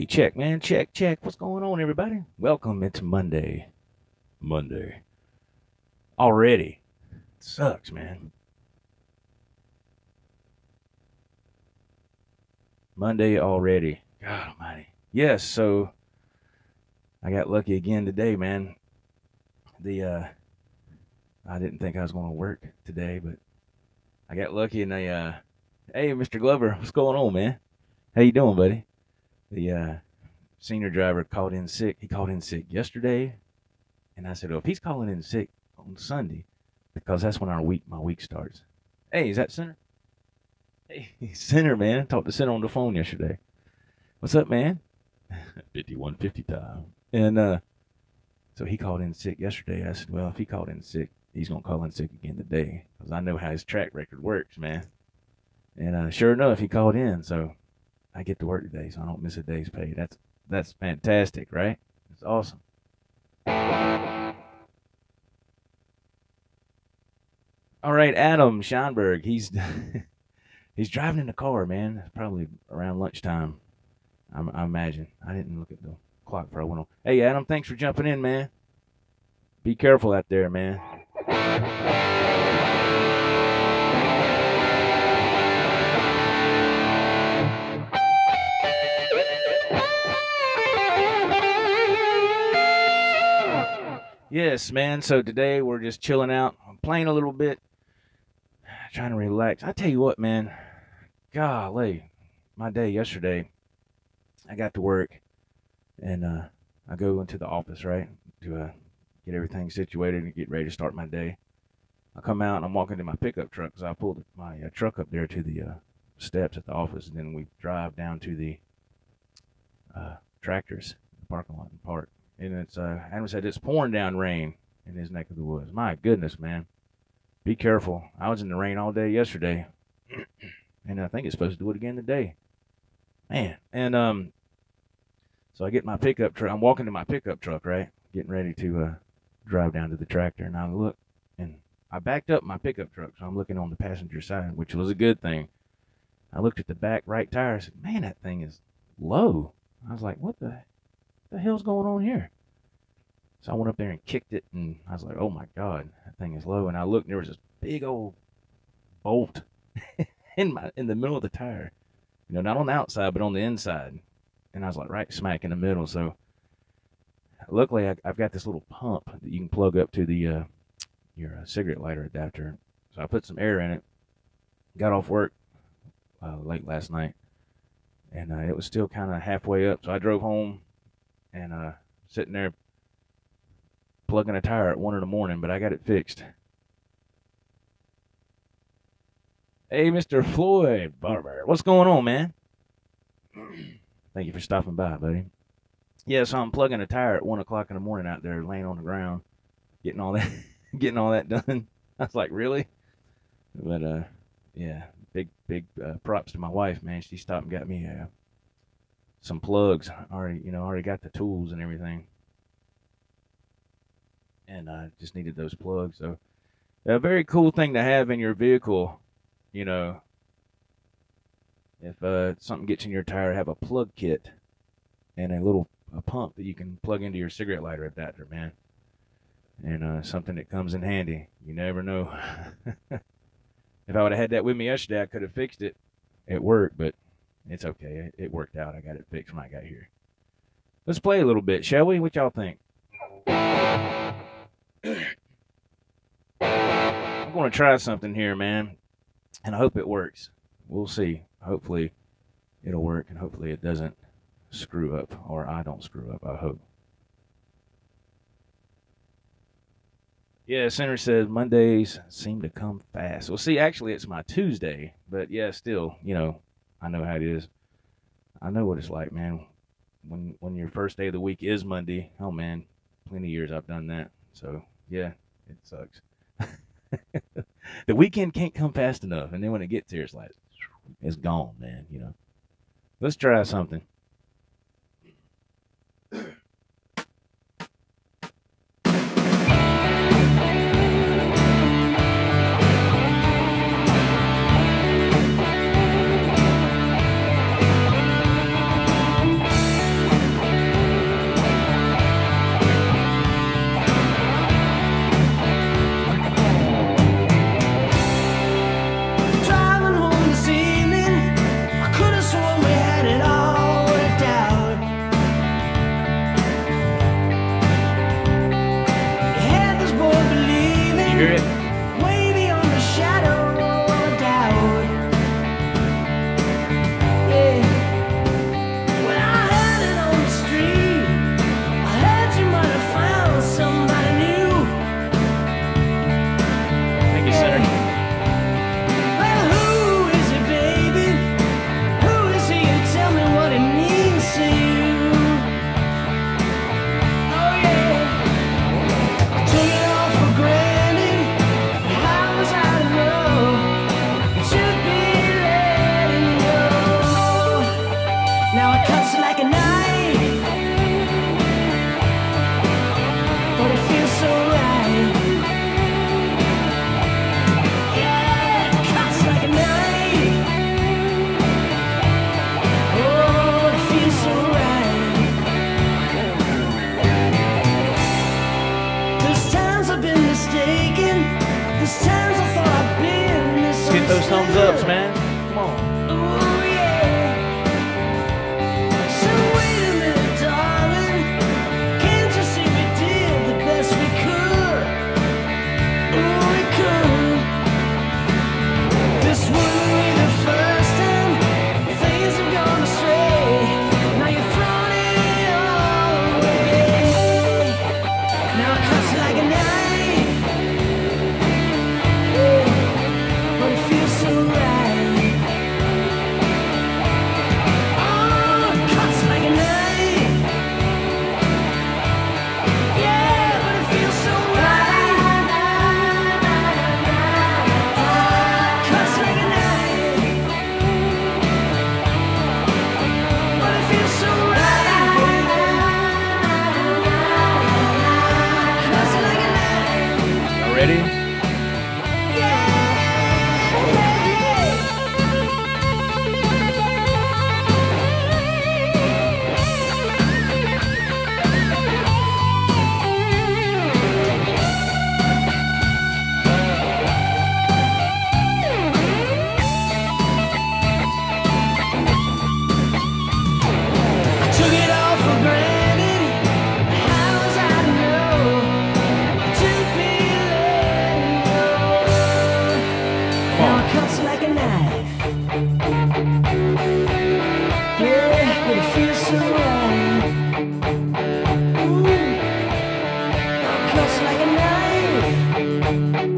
check, man. Check, check. What's going on, everybody? Welcome into Monday. Monday. Already. It sucks, man. Monday already. God almighty. Yes, so I got lucky again today, man. I didn't think I was gonna work today, but I got lucky and hey Mr. Glover, what's going on, man? How you doing, buddy? The senior driver called in sick. He called in sick yesterday, and I said, "Well, if he's calling in sick on Sunday, because that's when my week starts." Hey, is that Center? Hey, Center, man. Talked to Center on the phone yesterday. What's up, man? 5150 time. And so he called in sick yesterday. I said, "Well, if he called in sick, he's gonna call in sick again today, because I know how his track record works, man." And sure enough, he called in, so I get to work today, so I don't miss a day's pay. That's fantastic, right? It's awesome. All right, Adam Scheinberg. He's he's driving in the car, man. It's probably around lunchtime. I imagine. I didn't look at the clock before I went on. Hey, Adam, thanks for jumping in, man. Be careful out there, man. Yes, man. So today we're just chilling out. I'm playing a little bit, trying to relax. I tell you what, man. Golly, my day yesterday, I got to work, and I go into the office, right, to get everything situated and get ready to start my day. I come out and I'm walking to my pickup truck, because I pulled my truck up there to the steps at the office, and then we drive down to the tractors, the parking lot and park. And it's Adam said it's pouring down rain in his neck of the woods. My goodness, man. Be careful. I was in the rain all day yesterday, and I think it's supposed to do it again today. Man. And so I get my pickup truck. I'm walking to my pickup truck, right? Getting ready to drive down to the tractor, and I look, and I backed up my pickup truck, so I'm looking on the passenger side, which was a good thing. I looked at the back right tire. I said, "Man, that thing is low." I was like, "What the hell's going on here?" So I went up there and kicked it, and I was like, "Oh my God, that thing is low." And I looked, and there was this big old bolt in the middle of the tire. You know, not on the outside, but on the inside. And I was like right smack in the middle. So luckily, I've got this little pump that you can plug up to the your cigarette lighter adapter. So I put some air in it. Got off work late last night, and it was still kind of halfway up. So I drove home, and sitting there plugging a tire at 1 in the morning, but I got it fixed. Hey, Mr. Floyd Barber, what's going on, man? Thank you for stopping by, buddy. Yeah, so I'm plugging a tire at 1 o'clock in the morning out there, laying on the ground, getting all that, getting all that done. I was like, really? But yeah, big props to my wife, man. She stopped and got me some plugs. Already got the tools and everything, and I just needed those plugs. So a very cool thing to have in your vehicle, you know. If something gets in your tire, have a plug kit and a pump that you can plug into your cigarette lighter adapter, man. And something that comes in handy. You never know. If I would have had that with me yesterday, I could have fixed it at work, but it's okay. It worked out. I got it fixed when I got here. Let's play a little bit, shall we? What y'all think? I'm going to try something here, man, and I hope it works. We'll see. Hopefully it'll work, and hopefully it doesn't screw up, or I don't screw up, I hope. Yeah, Center says Mondays seem to come fast. Well, see, actually it's my Tuesday, but yeah, still, I know how it is. I know what it's like, man. When your first day of the week is Monday, oh man, plenty of years I've done that. So yeah, it sucks. The weekend can't come fast enough, and then when it gets here, it's like it's gone, man. Let's try something.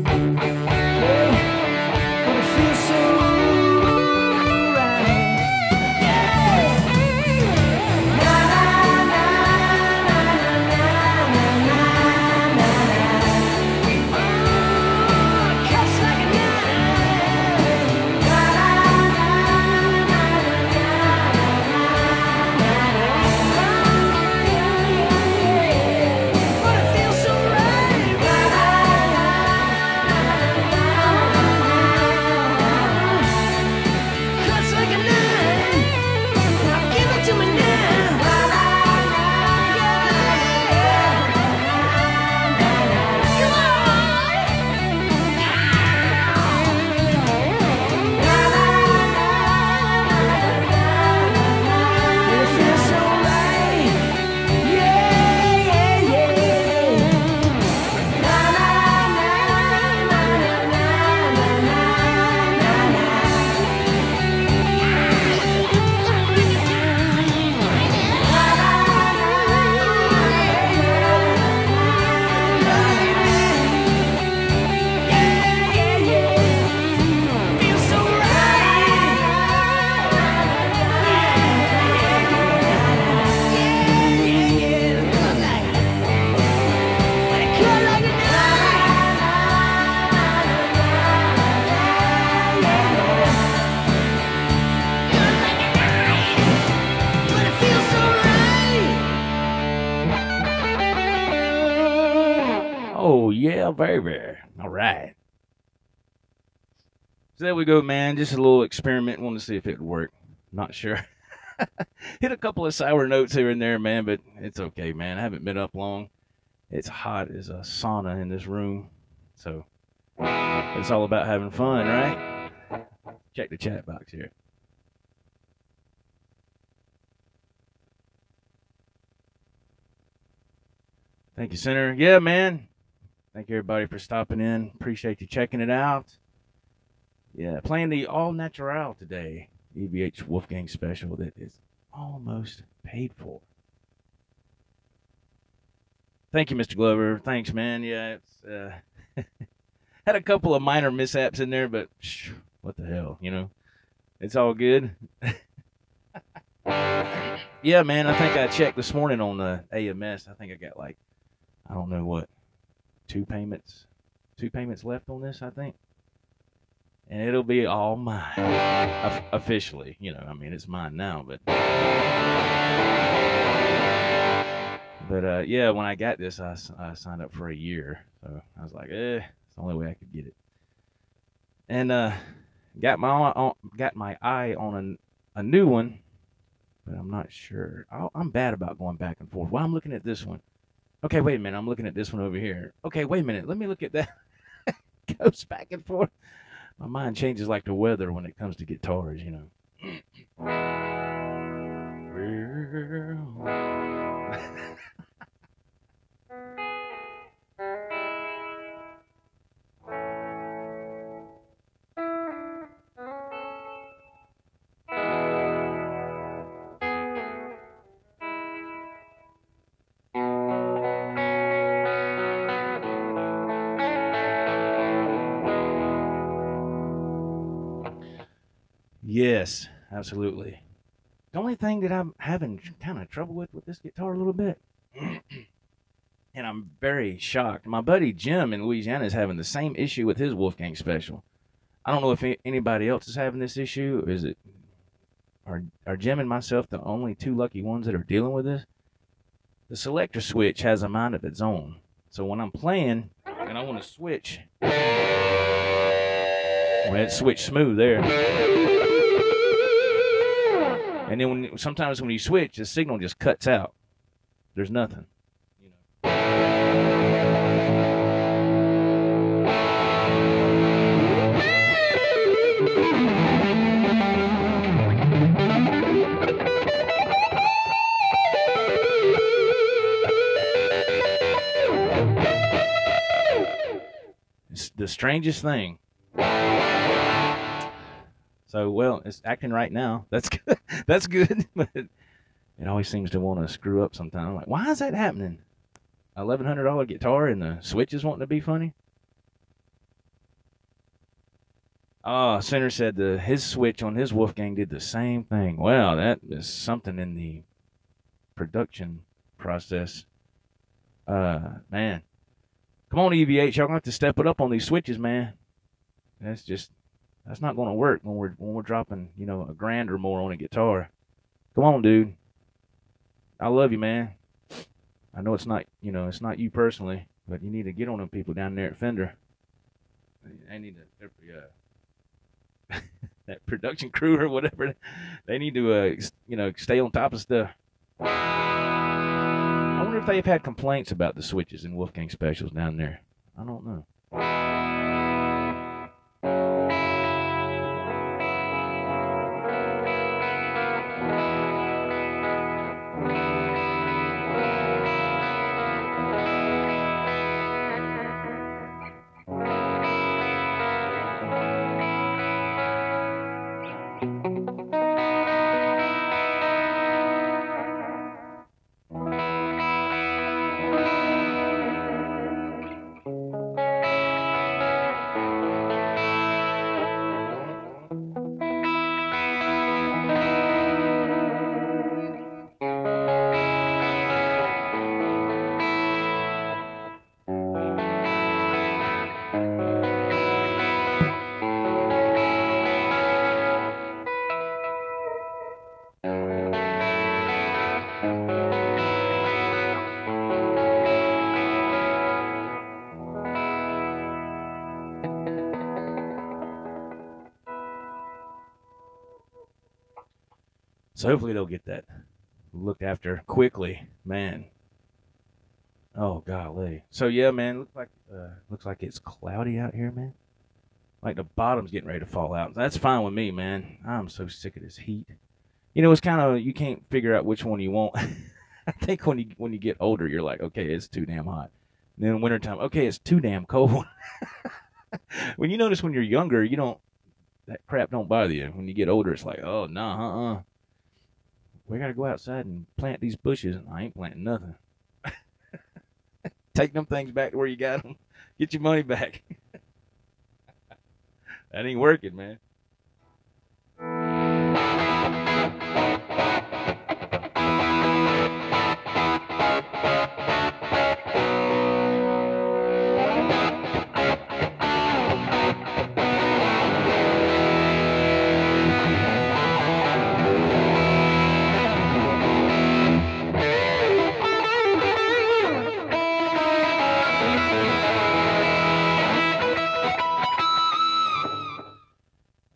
But it feels so right. Na na na na na na na na na. Cuts like a knife. Na na na na na na na. But it feels so right. Cuts like a knife. Give it to me now. Come on. It feels so right. Yeah, yeah, yeah. Na na na na na na na na na. Oh, yeah, baby. All right. So there we go, man. Just a little experiment. Wanted to see if it would work. Not sure. Hit a couple of sour notes here and there, man, but it's okay, man. I haven't been up long. It's hot as a sauna in this room. So it's all about having fun, right? Check the chat box here. Thank you, Senator. Yeah, man. Thank you, everybody, for stopping in. Appreciate you checking it out. Yeah, playing the All Natural today. EVH Wolfgang special that is almost paid for. Thank you, Mr. Glover. Thanks, man. Yeah, it's had a couple of minor mishaps in there, but what the hell, you know? It's all good. Yeah, man, I think I checked this morning on the AMS. I think I got like, I don't know what, two payments left on this, I think. And it'll be all mine. Officially, you know, I mean, it's mine now, but yeah, when I got this, I signed up for a year. So I was like, it's the only way I could get it. And got my eye on a new one, but I'm not sure. I'm bad about going back and forth. Well, I'm looking at this one. Okay, wait a minute. I'm looking at this one over here. Okay, wait a minute. Let me look at that. Goes back and forth. My mind changes like the weather when it comes to guitars, you know. Yes, absolutely. The only thing that I'm having kind of trouble with this guitar a little bit, and I'm very shocked. My buddy Jim in Louisiana is having the same issue with his Wolfgang special. I don't know if anybody else is having this issue. Or is it are Jim and myself the only two lucky ones that are dealing with this? The selector switch has a mind of its own. So when I'm playing and I want to switch, well, it switched smooth there. And then sometimes when you switch, the signal just cuts out. There's nothing. You know. It's the strangest thing. So, well, it's acting right now. That's good. That's good. But it always seems to want to screw up sometimes. I'm like, why is that happening? $1,100 guitar and the switch is wanting to be funny? Oh, Center said his switch on his Wolfgang did the same thing. Well, that is something in the production process. Man, come on, EVH, y'all gonna have to step it up on these switches, man. That's just that's not gonna work when we're dropping, a grand or more on a guitar. Come on, dude. I love you, man. I know it's not you personally, but you need to get on them people down there at Fender. They need to, that production crew or whatever. They need to, stay on top of stuff. I wonder if they've had complaints about the switches in Wolfgang specials down there. I don't know. So hopefully they'll get that looked after quickly, man. Oh golly. So yeah, man, looks like it's cloudy out here, man. Like the bottom's getting ready to fall out. That's fine with me, man. I'm so sick of this heat. It's kind of you can't figure out which one you want. I think when you get older, you're like, okay, it's too damn hot. And then in wintertime, okay, it's too damn cold. When you notice when you're younger, you don't that crap don't bother you. When you get older, it's like, oh nah, we gotta go outside and plant these bushes. And I ain't planting nothing. Take them things back to where you got them. Get your money back. That ain't working, man.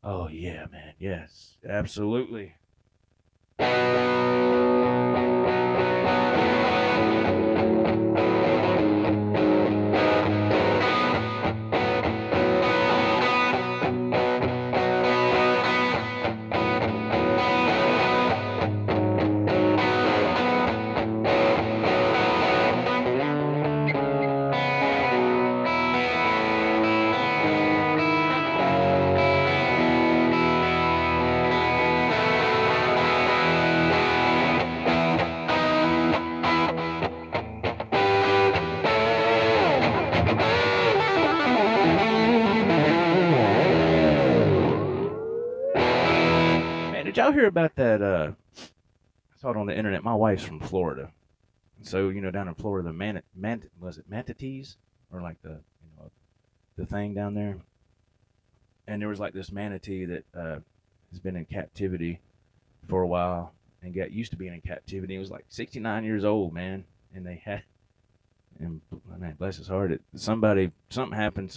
Oh yeah, man. Yes, absolutely. Man, did y'all hear about that? I saw it on the internet. My wife's from Florida, so down in Florida, the was it manatees or like the thing down there, and there was like this manatee that has been in captivity for a while and got used to being in captivity. He was like 69 years old, man, and they had and man, bless his heart, something happened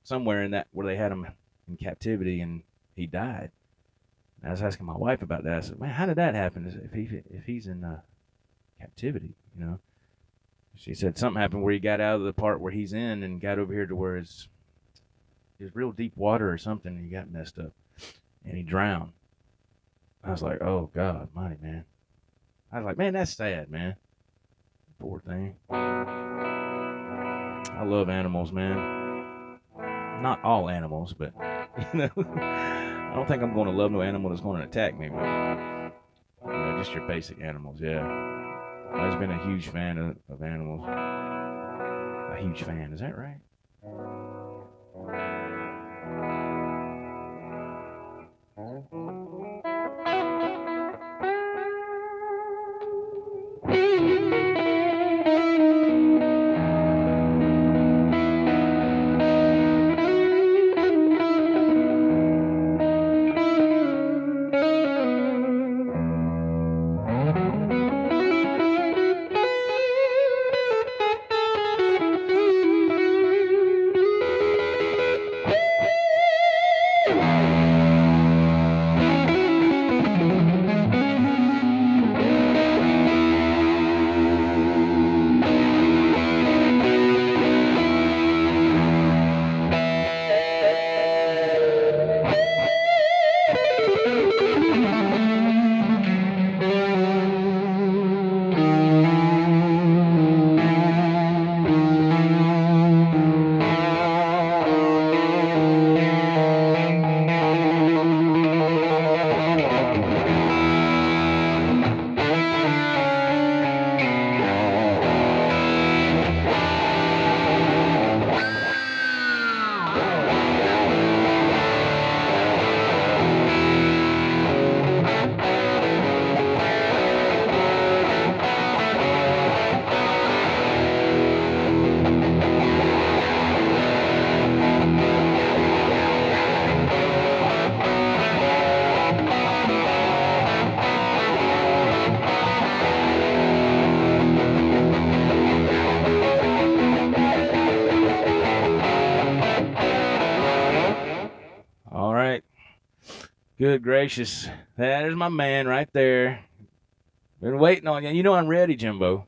somewhere in that where they had him in captivity and he died. I was asking my wife about that. I said, "Man, how did that happen? If he's in captivity, She said something happened where he got out of the part where he's in and got over here to where it's real deep water or something. And he got messed up and he drowned. I was like, oh God, mighty man. I was like, man, that's sad, man. Poor thing. I love animals, man. Not all animals, but I don't think I'm going to love no animal that's going to attack me, but just your basic animals, yeah. I've always been a huge fan of animals. A huge fan, is that right? Good gracious. There's my man right there. Been waiting on you. You know I'm ready, Jimbo.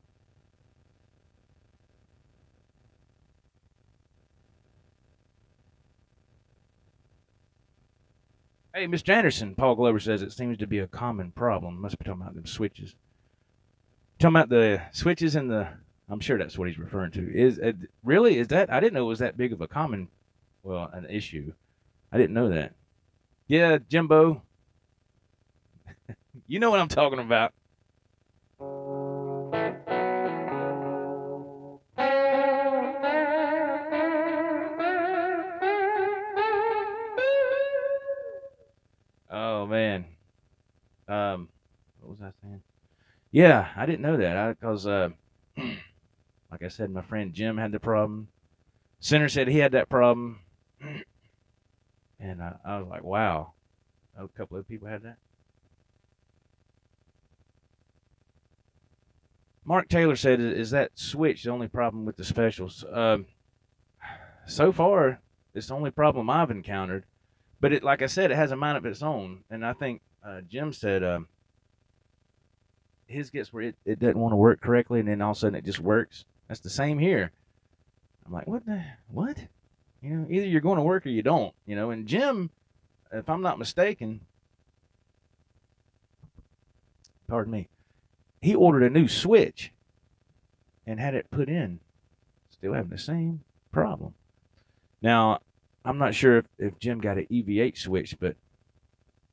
Hey, Mr. Anderson, Paul Glover says it seems to be a common problem. Must be talking about them switches. Talking about the switches and the. I'm sure that's what he's referring to. Is really is that? I didn't know it was that big of a common, well, an issue. I didn't know that. Yeah, Jimbo, you know what I'm talking about. Oh man. What was I saying? Yeah, I didn't know that because, like I said, my friend Jim had the problem. Center said he had that problem, and I was like, wow. A couple of people had that. Mark Taylor said, "Is that switch the only problem with the specials?" So far, it's the only problem I've encountered. But it, like I said, it has a mind of its own, and I think Jim said his gets where it doesn't want to work correctly, and then all of a sudden it just works. That's the same here. I'm like, what? You know, either you're going to work or you don't. You know, and Jim, if I'm not mistaken, pardon me, he ordered a new switch and had it put in, still having the same problem. Now, I'm not sure if Jim got an EV8 switch, but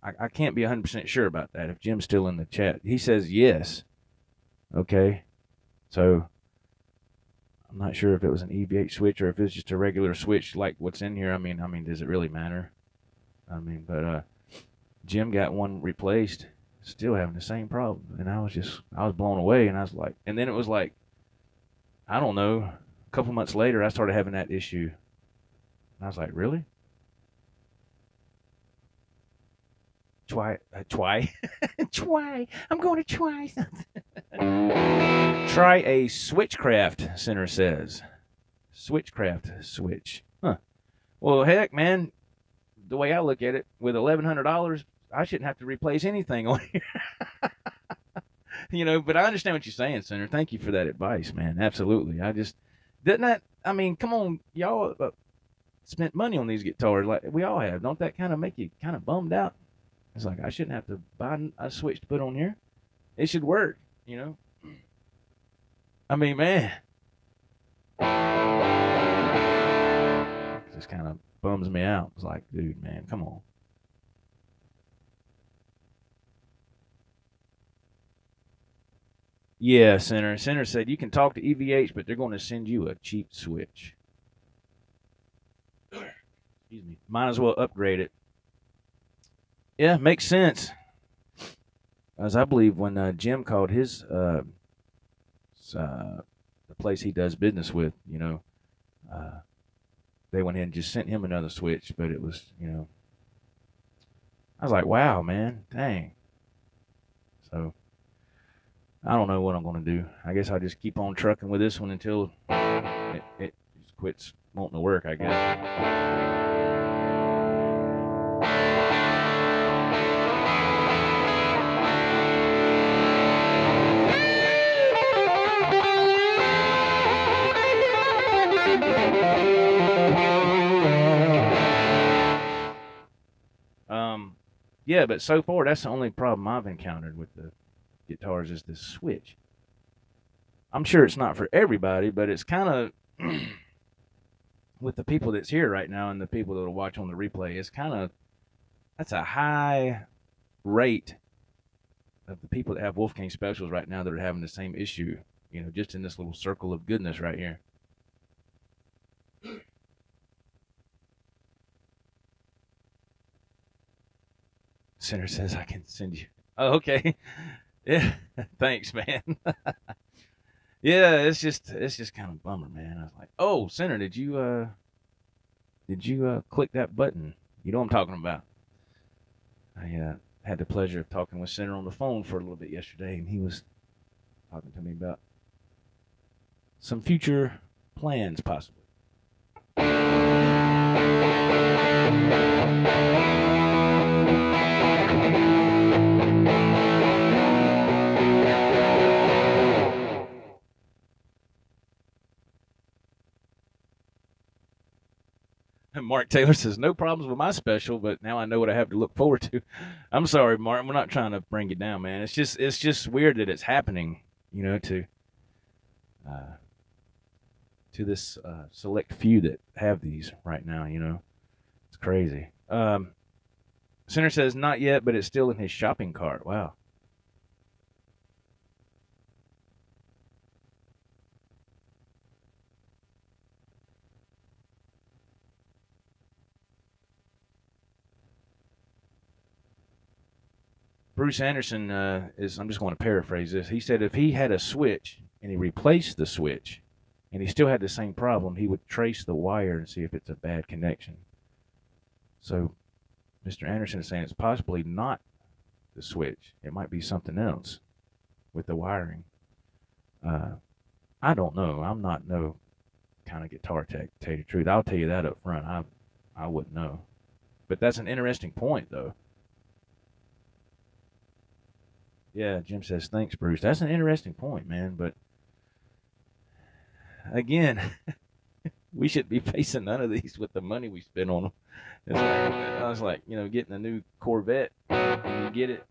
I can't be 100% sure about that. If Jim's still in the chat, he says yes. Okay, so I'm not sure if it was an EV8 switch or if it's just a regular switch like what's in here. I mean, does it really matter? I mean, but Jim got one replaced, still having the same problem, and I was blown away, and I was like, and then it was like, I don't know, a couple months later, I started having that issue, and I was like, really? Try. Try. I'm going to try something. Try a Switchcraft, Center says. Switchcraft switch. Huh. Well, heck, man, the way I look at it, with $1,100, I shouldn't have to replace anything on here. You know, but I understand what you're saying, Center. Thank you for that advice, man. Absolutely. I just didn't that. I mean, come on, y'all spent money on these guitars like we all have. Don't that kind of make you kind of bummed out? It's like I shouldn't have to buy a switch to put on here. It should work, you know. I mean, man, it just kind of bums me out. It's like, dude, man, come on. Yeah, Center. Center said you can talk to EVH, but they're going to send you a cheap switch. Excuse me. Might as well upgrade it. Yeah, makes sense. As I believe when Jim called his the place he does business with, you know, they went ahead and just sent him another switch, but it was, you know, I was like, wow, man, dang. So I don't know what I'm going to do. I guess I'll just keep on trucking with this one until it just quits wanting to work, I guess. Yeah, but so far that's the only problem I've encountered with the guitars is this switch. I'm sure it's not for everybody, but it's kind of with the people that's here right now and the people that'll watch on the replay. It's kind of that's a high rate of the people that have Wolfgang specials right now that are having the same issue. You know, just in this little circle of goodness right here. Center says I can send you. Oh, okay. Yeah. Thanks, man. Yeah, it's just kind of a bummer, man. I was like, oh, Center, did you click that button? You know what I'm talking about. I had the pleasure of talking with Center on the phone for a little bit yesterday, and he was talking to me about some future plans, possibly. Mark Taylor says, no problems with my special, but now I know what I have to look forward to. I'm sorry, Mark. We're not trying to bring you down, man. It's just weird that it's happening, uh, to this select few that have these right now, It's crazy. Center says, not yet, but it's still in his shopping cart. Wow. Bruce Anderson I'm just going to paraphrase this. He said if he had a switch and he replaced the switch and he still had the same problem, he would trace the wire and see if it's a bad connection. So Mr. Anderson is saying it's possibly not the switch. It might be something else with the wiring. I don't know. I'm not no kind of guitar tech, to tell you the truth. I'll tell you that up front. I wouldn't know. But that's an interesting point, though. Yeah, Jim says, thanks, Bruce. That's an interesting point, man. But again, we should be facing none of these with the money we spend on them. I was like, getting a new Corvette, and you get it,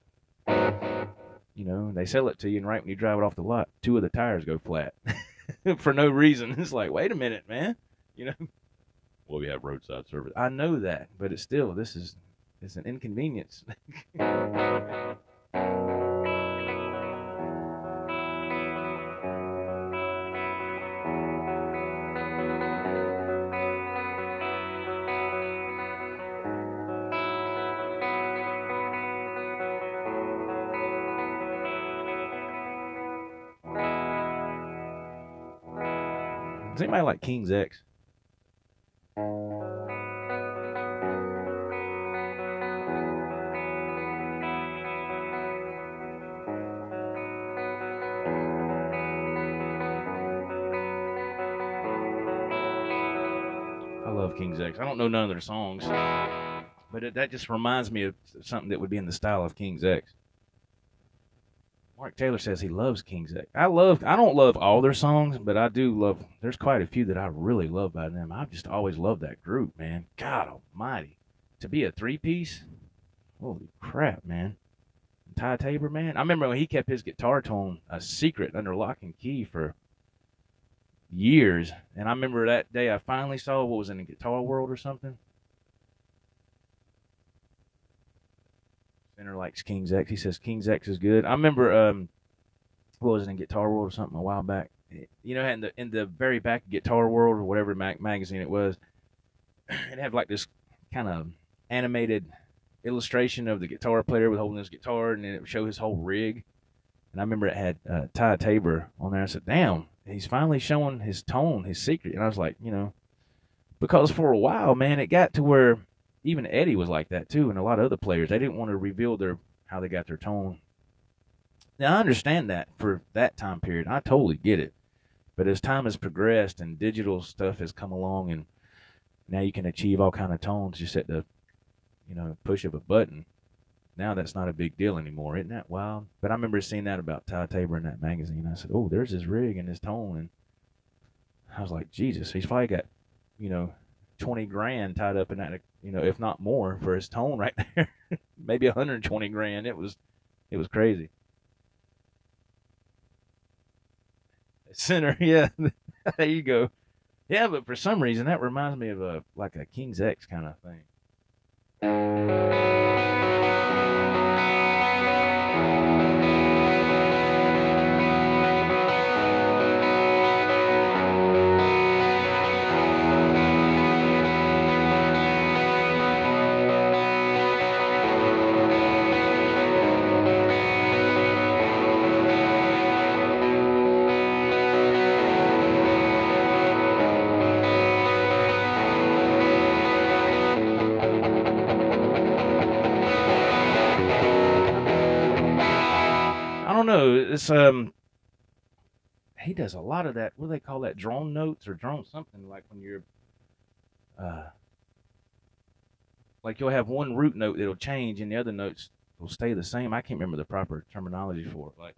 they sell it to you, and right when you drive it off the lot, 2 of the tires go flat for no reason. It's like, wait a minute, man. Well, we have roadside service. I know that, but it's still, it's an inconvenience. Does anybody like King's X? I love King's X. I don't know none of their songs, but that just reminds me of something that would be in the style of King's X. Mark Taylor says he loves King's X. I don't love all their songs, but I do love, there's quite a few that I really love by them. I've just always loved that group, man. God almighty. To be a 3-piece, holy crap, man. Ty Tabor, man. I remember when he kept his guitar tone a secret under lock and key for years. And I remember that day I finally saw what was in the Guitar World or something. Center likes King's X. He says King's X is good. I remember, what was it in Guitar World or something a while back? In the very back of Guitar World or whatever magazine it was, it had like this kind of animated illustration of the guitar player with holding his guitar, and then it would show his whole rig. And I remember it had Ty Tabor on there. I said, damn, he's finally showing his tone, his secret. And I was like, because for a while, man, it got to where even Eddie was like that too, and a lot of other players, they didn't want to reveal how they got their tone. Now I understand that for that time period, I totally get it. But as time has progressed and digital stuff has come along, and now you can achieve all kind of tones just at the, push of a button. Now that's not a big deal anymore, isn't that wild? But I remember seeing that about Ty Tabor in that magazine. I said, oh, there's his rig and his tone, and I was like, Jesus, he's probably got, 20 grand tied up in that, if not more, for his tone right there. Maybe 120 grand. It was crazy. Center, yeah. There you go. Yeah, but for some reason that reminds me of a King's X kind of thing. It's he does a lot of that. What do they call that? Drone notes or drone something, like when you're like you'll have one root note that'll change and the other notes will stay the same. I can't remember the proper terminology for it. Like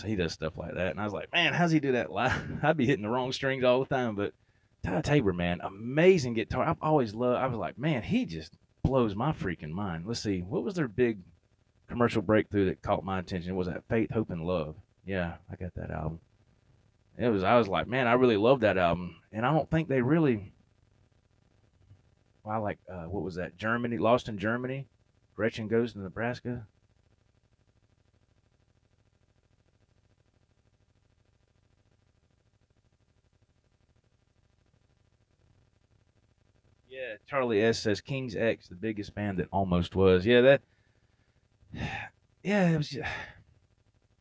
he does stuff like that, and I was like, man, how's he do that live? I'd be hitting the wrong strings all the time. But Ty Tabor, man, amazing guitar. I've always loved. I was like, man, he just blows my freaking mind. Let's see, what was their big commercial breakthrough that caught my attention? Was that Faith, Hope, and Love? Yeah, I got that album. It was. I was like, man, I really love that album, and I don't think they really. Well, I like what was that? Germany, Lost in Germany. Gretchen Goes to Nebraska. Yeah, Charlie S says King's X, the biggest band that almost was. Yeah, that. Yeah, it was.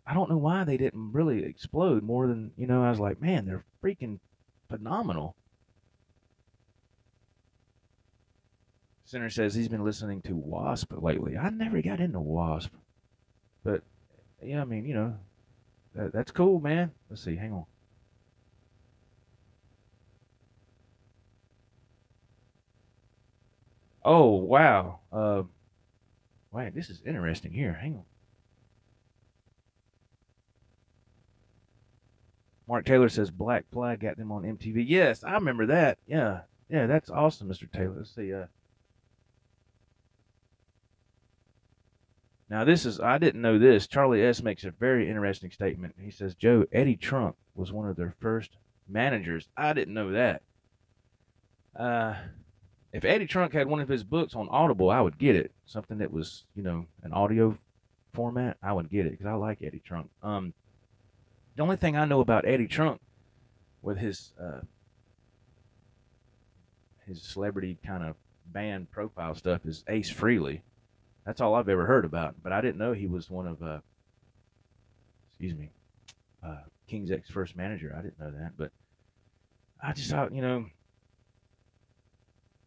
I don't know why they didn't really explode more than I was like, man, they're freaking phenomenal. Center says he's been listening to Wasp lately. I never got into Wasp, but yeah, I mean, that's cool, man. Let's see, hang on. Oh wow, wait, this is interesting here. Hang on. Mark Taylor says Black Flag got them on MTV. Yes, I remember that. Yeah, yeah, that's awesome, Mr. Taylor. Let's see. Now this is I didn't know this. Charlie S makes a very interesting statement. He says Joe Eddie Trunk was one of their first managers. I didn't know that. Uh, if Eddie Trunk had one of his books on Audible, I would get it. Something that was an audio format, I would get it because I like Eddie Trunk. The only thing I know about Eddie Trunk with his celebrity kind of band profile stuff is Ace Frehley. That's all I've ever heard about. But I didn't know he was one of excuse me, King's X first manager. I didn't know that, but I just thought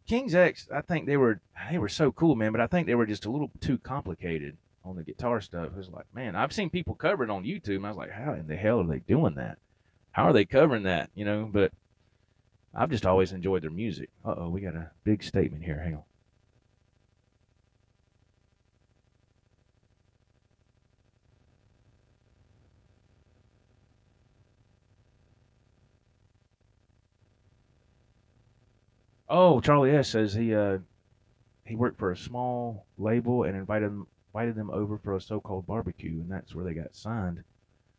King's X. I think they were so cool, man. But I think they were just a little too complicated on the guitar stuff. It was like, man, I've seen people cover it on YouTube, and I was like, how in the hell are they doing that? How are they covering that? But I've just always enjoyed their music. Uh-oh, we got a big statement here. Hang on. Oh, Charlie S says he worked for a small label and invited them over for a so-called barbecue, and that's where they got signed.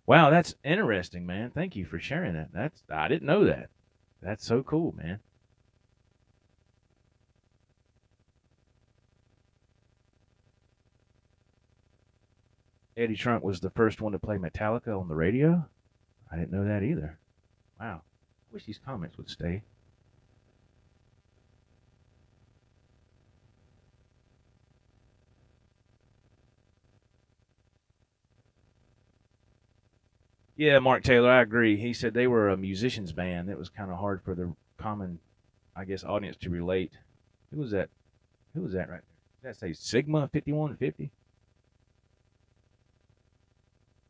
Wow, that's interesting, man. Thank you for sharing that. I didn't know that. That's so cool, man. Eddie Trunk was the first one to play Metallica on the radio. I didn't know that either. Wow. I wish these comments would stay. Yeah, Mark Taylor, I agree. He said they were a musicians band. It was kind of hard for the common, I guess, audience to relate. Who was that? Who was that right there? Did that say Sigma 5150?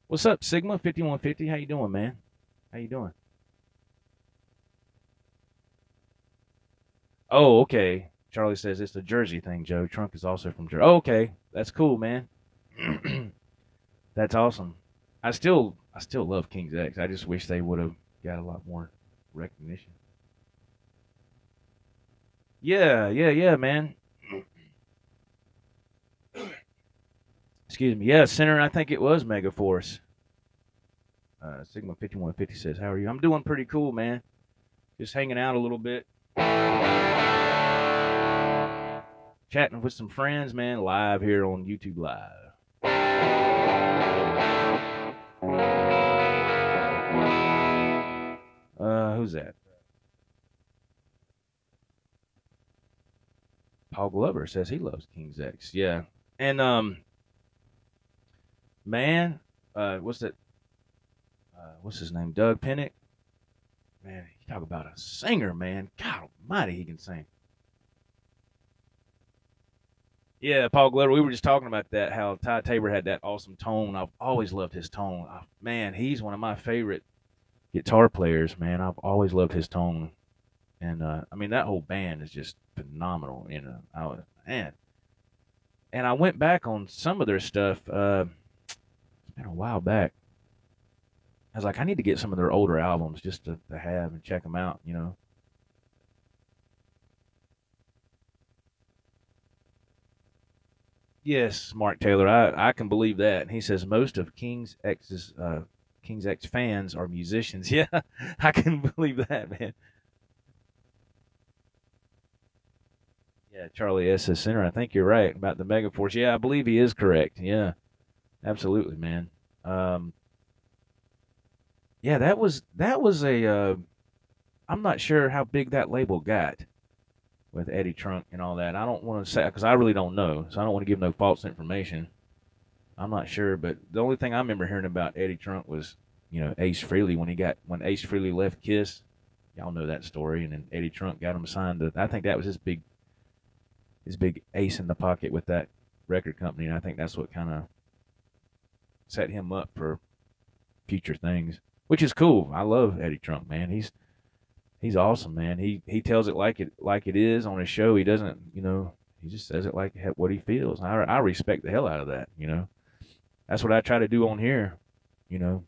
What's up, Sigma 5150? How you doing, man? How you doing? Oh, okay. Charlie says it's a Jersey thing, Joe. Trunk is also from Jersey. Oh, okay. That's cool, man. That's awesome. I still love King's X. I just wish they would have got a lot more recognition. Yeah, yeah, yeah, man. Excuse me. Yeah, center. I think it was Megaforce. Sigma 5150 says, "How are you?" I'm doing pretty cool, man. Just hanging out a little bit, chatting with some friends, man. Live here on YouTube Live. Who's that? Paul Glover says he loves King's X. Yeah, and man, what's that? What's his name? Doug Pinnick. Man, you talk about a singer, man. God Almighty, he can sing. Yeah, Paul Glover. We were just talking about that. How Ty Tabor had that awesome tone. I've always loved his tone. Man, he's one of my favorite guitar players. Man, I've always loved his tone. And I mean, that whole band is just phenomenal. Man. And I went back on some of their stuff. It's been a while back. I was like, I need to get some of their older albums just to have and check them out, you know. Yes, Mark Taylor, I can believe that. And he says most of King's X fans are musicians. Yeah, I can believe that, man. Yeah, Charlie S. says Center. I think you're right about the Megaforce. Yeah, I believe he is correct. Yeah, absolutely, man. Um, yeah, that was a. I'm not sure how big that label got with Eddie Trunk and all that. I don't want to say because I really don't know, so I don't want to give no false information. I'm not sure, but the only thing I remember hearing about Eddie Trunk was, Ace Frehley when Ace Frehley left Kiss. Y'all know that story, and then Eddie Trunk got him signed to. I think that was his big ace in the pocket with that record company, and I think that's what kind of set him up for future things, which is cool. I love Eddie Trunk, man. He's awesome, man. He tells it like it is on his show. He doesn't, he just says it like what he feels. I respect the hell out of that, That's what I try to do on here, you know.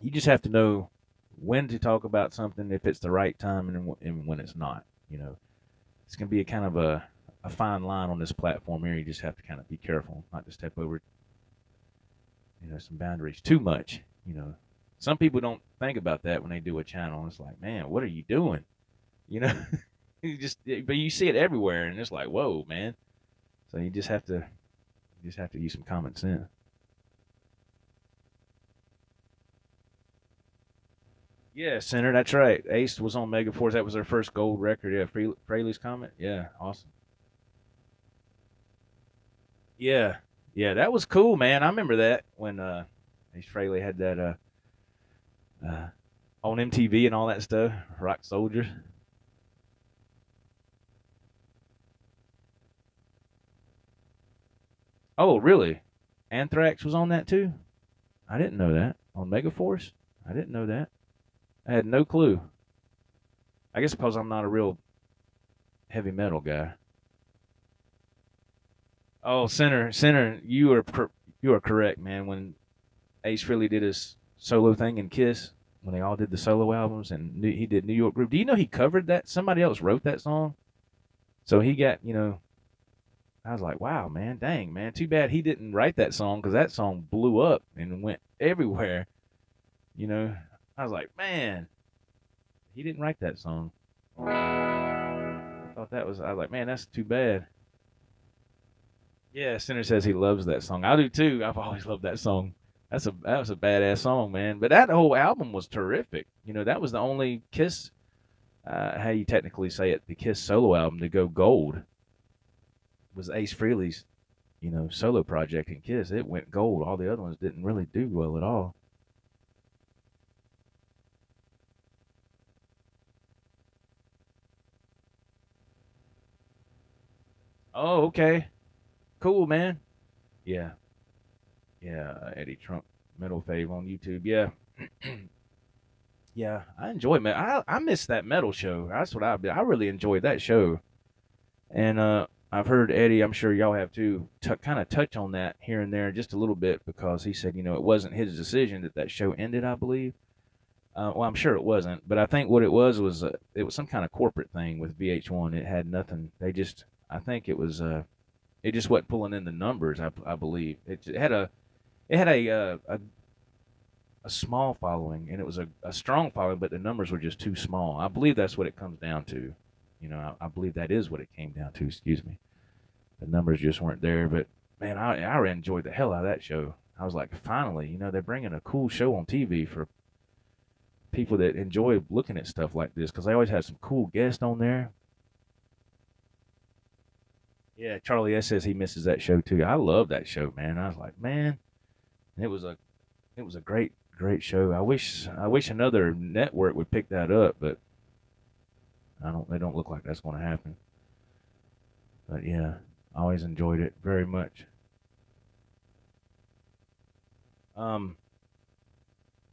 You just have to know when to talk about something, if it's the right time, and when it's not, It's going to be a kind of a fine line on this platform here. You just have to kind of be careful, not to step over, some boundaries too much. Some people don't think about that when they do a channel. It's like, man, what are you doing? You know, but you see it everywhere, and it's like, whoa, man. So you just have to use some common sense. Yeah, Center, that's right. Ace was on Megaforce. That was their first gold record. Yeah, Fraley's Comet. Yeah, awesome. Yeah, yeah, that was cool, man. I remember that when Ace Frehley had that uh, on MTV and all that stuff. Rock Soldiers. Oh, really? Anthrax was on that too? I didn't know that. On Megaforce? I didn't know that. I had no clue. I guess because I'm not a real heavy metal guy. Oh, Center, you are correct, man. When Ace Frehley did his solo thing in Kiss, when they all did the solo albums, and he did New York Groove. Do you know he covered that? Somebody else wrote that song, so he got. I was like, wow, man, dang, man, too bad he didn't write that song because that song blew up and went everywhere. You know, I was like, man, he didn't write that song. I thought that was. I was like, man, that's too bad. Yeah, Center says he loves that song. I do too. I've always loved that song. That was a badass song, man. But that whole album was terrific. That was the only Kiss, how you technically say it, the Kiss solo album to go gold. Was Ace Frehley's, solo project in Kiss. It went gold. All the other ones didn't really do well at all. Oh, okay, cool, man. Yeah, yeah. Eddie Trunk Metal Fave on YouTube. Yeah, yeah. I enjoy man. I missed that metal show. That's what I really enjoyed that show. And I've heard Eddie, I'm sure y'all have too, kind of touch on that here and there just a little bit because he said, it wasn't his decision that show ended, I believe. Well, I'm sure it wasn't, but I think what was it was some kind of corporate thing with VH1. It had nothing. I think it just wasn't pulling in the numbers. I believe it had a small following, and it was a strong following, but the numbers were just too small. I believe that's what it comes down to. I believe that is what it came down to. Excuse me. The numbers just weren't there, but man, I enjoyed the hell out of that show. I was like, finally, they're bringing a cool show on TV for people that enjoy looking at stuff like this because they always have some cool guests on there. Yeah, Charlie S says he misses that show too. I love that show, man. I was like, man, it was a great show. I wish another network would pick that up, but they don't look like that's going to happen. But yeah, I always enjoyed it very much. Um,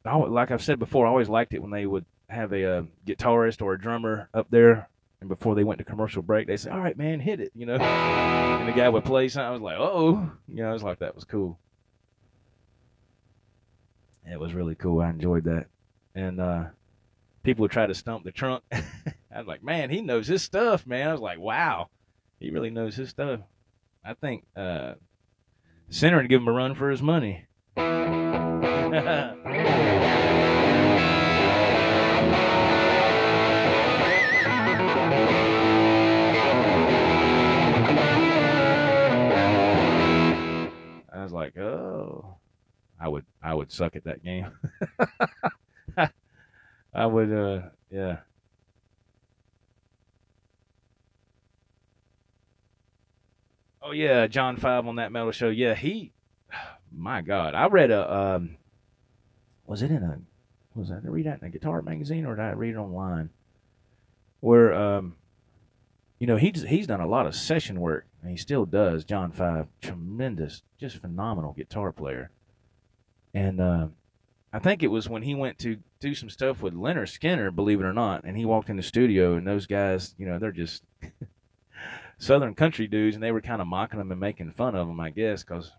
like I've said before, I always liked it when they would have a guitarist or a drummer up there, and before they went to commercial break, they say, "All right, man, hit it," and the guy would play something. I was like, "Oh," I was like, that was cool. It was really cool. I enjoyed that. And people would try to stump the trunk. I was like, man, he knows his stuff, man. I was like, wow, he really knows his stuff. I think Center would give him a run for his money. I was like, oh, I would suck at that game. I would, yeah. Oh yeah, John Five on that metal show. Yeah, my God, I read was it in a, was I read that in a guitar magazine or did I read it online? Where, he's done a lot of session work and he still does. John Five, tremendous, just phenomenal guitar player. And I think it was when he went to do some stuff with Leonard Skinner, believe it or not, and he walked in the studio and those guys, they're just Southern country dudes, and they were kind of mocking him and making fun of him, I guess, because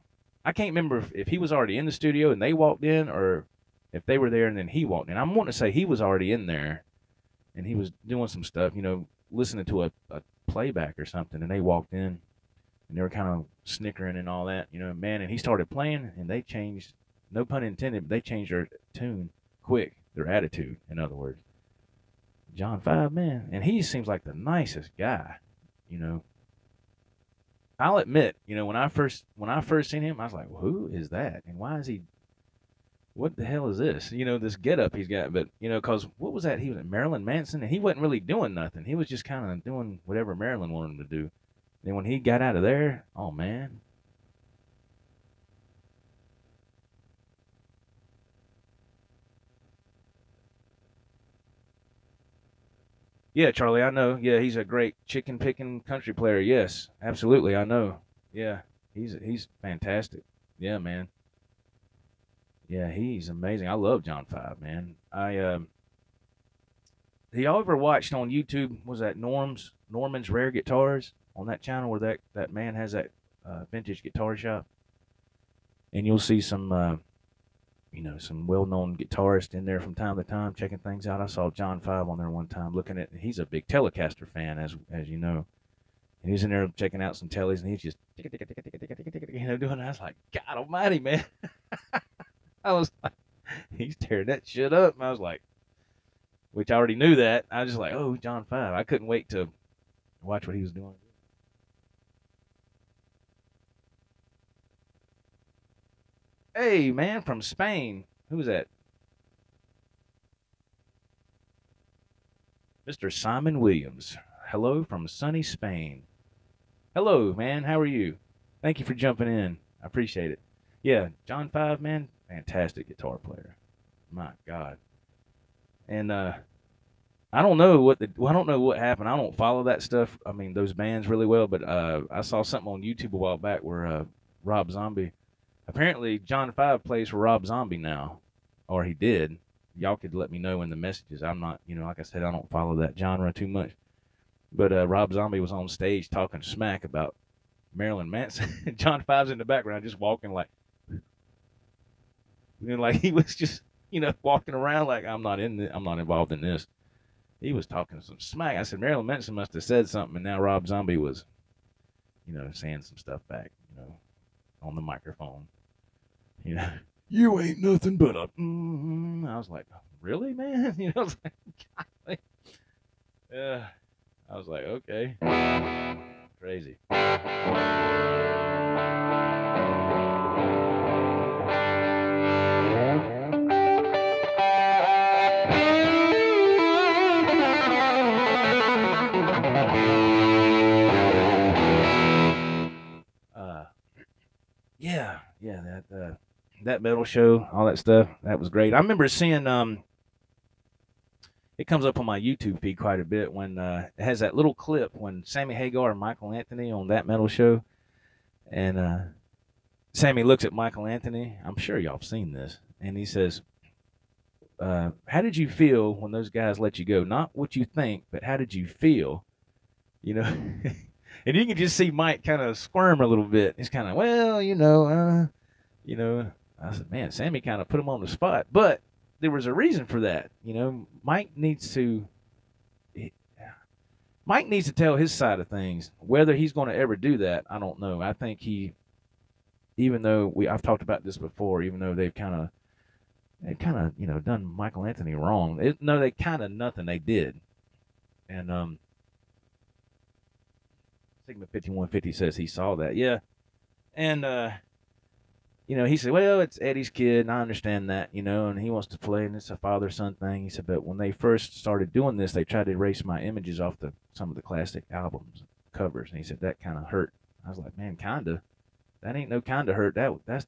I can't remember if he was already in the studio and they walked in, or if they were there and then he walked in. I'm wanting to say he was already in there, and he was doing some stuff, listening to a playback or something, and they walked in, and they were kind of snickering and all that, man, and he started playing, and they changed, no pun intended, but they changed their tune quick, their attitude, in other words. John Five, man, and he seems like the nicest guy, you know. I'll admit, when I first seen him, I was like, well, who is that? And why is he? What the hell is this? This get up he's got. But cause what was that? He was at Marilyn Manson, and he wasn't really doing nothing. He was just kind of doing whatever Marilyn wanted him to do. Then when he got out of there, oh man. Yeah, Charlie, I know. Yeah, he's a great chicken picking country player. Yes, absolutely, I know. Yeah, he's fantastic. Yeah, man. Yeah, he's amazing. I love John Five, man. Y'all ever watched on YouTube? Was that Norman's Rare Guitars on that channel where that man has that vintage guitar shop, and you'll see some well-known guitarists in there from time to time checking things out. I saw John Five on there one time looking at. He's a big Telecaster fan, as you know, and he's in there checking out some tellies, and he's just doing. I was like, God Almighty, man! I was like, he's tearing that shit up. And I was like, which I already knew that. I was just like, oh, John Five. I couldn't wait to watch what he was doing. Hey, man, from Spain. Who's that? Mr. Simon Williams. Hello from sunny Spain. Hello, man. How are you? Thank you for jumping in. I appreciate it. Yeah, John Five, man, fantastic guitar player. My God. And I don't know what happened. I don't follow that stuff. I mean, those bands really well, but I saw something on YouTube a while back where Rob Zombie. Apparently, John Five plays for Rob Zombie now, or he did. Y'all could let me know in the messages. I'm not, like I said, I don't follow that genre too much. But Rob Zombie was on stage talking smack about Marilyn Manson. John Five's in the background just walking like he was just, walking around like I'm not involved in this. He was talking some smack. I said Marilyn Manson must have said something, and now Rob Zombie was, saying some stuff back, on the microphone. You know, you ain't nothing but a. I was like, really, man? I was like, golly. I was like, okay, crazy. Yeah, that metal show, all that stuff, that was great. I remember seeing it comes up on my YouTube feed quite a bit when it has that little clip when Sammy Hagar and Michael Anthony on that metal show, and Sammy looks at Michael Anthony. I'm sure y'all have seen this, and he says, "How did you feel when those guys let you go? Not what you think, but how did you feel?" You know. And you can just see Mike kind of squirm a little bit. He's kind of, well, you know, I said, man, Sammy kind of put him on the spot, but there was a reason for that. Mike needs to tell his side of things. Whether he's going to ever do that, I don't know. I think even though I've talked about this before, even though they've kind of done Michael Anthony wrong. They kind of nothing they did. And Sigma 5150 says he saw that. Yeah. And he said, well, it's Eddie's kid, and I understand that, and he wants to play, and it's a father-son thing. He said, but when they first started doing this, they tried to erase my images off some of the classic albums covers, and he said that kind of hurt. I was like, man, kinda. That ain't no kinda hurt. That's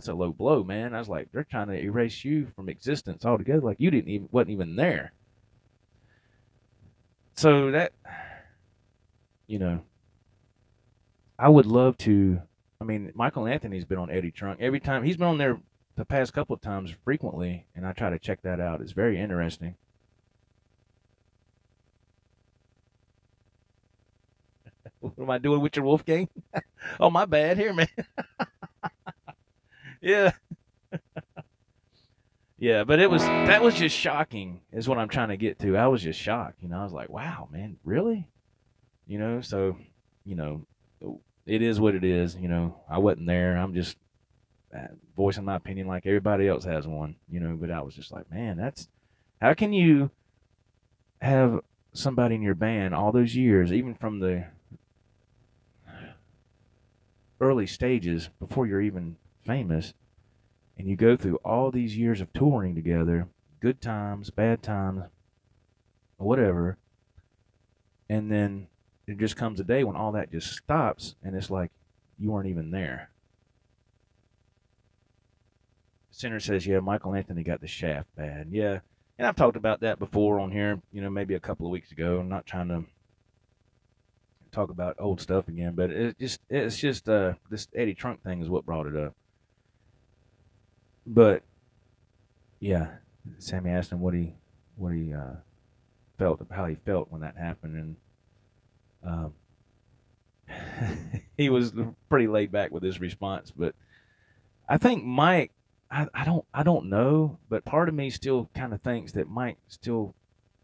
a low blow, man. I was like, they're trying to erase you from existence altogether, like you wasn't even there. So that, I would love to. I mean, Michael Anthony's been on Eddie Trunk every time. He's been on there the past couple of times frequently, and I try to check that out. It's very interesting. What am I doing with your Wolfgang? Oh, my bad. Here, man. Yeah. Yeah, but that was just shocking is what I'm trying to get to. I was just shocked. I was like, wow, man, really? So, it is what it is. I wasn't there. I'm just voicing my opinion like everybody else has one, but I was just like, man, how can you have somebody in your band all those years, even from the early stages before you're even famous, and you go through all these years of touring together, good times, bad times, whatever, and then there just comes a day when all that just stops, and it's like you weren't even there. Sinner says, yeah, Michael Anthony got the shaft bad. Yeah, and I've talked about that before on here, maybe a couple of weeks ago. I'm not trying to talk about old stuff again, but it's just this Eddie Trunk thing is what brought it up. But yeah, Sammy asked him what he felt, how he felt when that happened, and he was pretty laid back with his response. But I think Mike, I don't know, but part of me still kind of thinks that Mike still